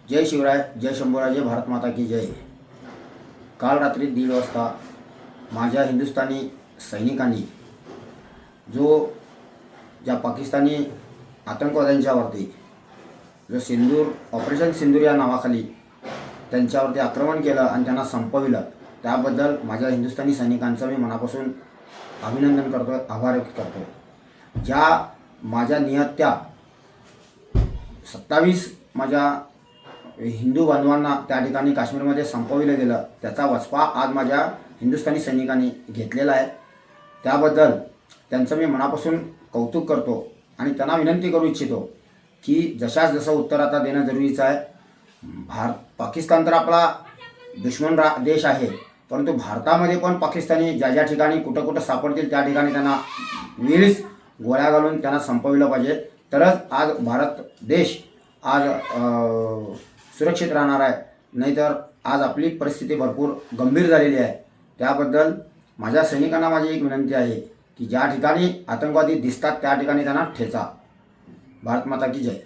जय शिवराय, जय शंभूराजे, भारत माता की जय। काल रात्री 1:30 वाजता माझ्या हिंदुस्थानी सैनिकांनी ज्या पाकिस्तानी आतंकवाद्यांच्यावरती जो ऑपरेशन सिंदूर या नावाखाली त्यांच्यावरती आक्रमण केलं आणि त्यांना संपविलं, त्याबद्दल माझ्या हिंदुस्थानी सैनिकांचं मी मनापासून अभिनंदन करतो, आभार व्यक्त करतो। ज्या माझ्या निहत्या 27 माझ्या हिंदू बांधवांना त्या ठिकाणी काश्मीरमध्ये संपविलं गेलं, त्याचा वचपा आज माझ्या हिंदुस्थानी सैनिकांनी घेतलेला आहे। त्याबद्दल त्यांचं मी मनापासून कौतुक करतो आणि त्यांना विनंती करू इच्छितो की जसं उत्तर आता देणं जरुरीचं आहे। पाकिस्तान तर आपला दुश्मन देश आहे, परंतु भारतामध्ये पण पाकिस्तानी ज्या ठिकाणी कुठं सापडतील त्या ठिकाणी त्यांना वेळीच गोळ्या घालून त्यांना संपविलं पाहिजे, तरच आज भारत देश आज सुरक्षित राहणार आहे। नाहीतर आज आपली परिस्थिती भरपूर गंभीर झालेली आहे। त्याबद्दल माझ्या सैनिकांना माझी एक विनंती आहे की ज्या ठिकाणी आतंकवादी दिसतात त्या ठिकाणी त्यांना ठेचा। भारत माता की जय।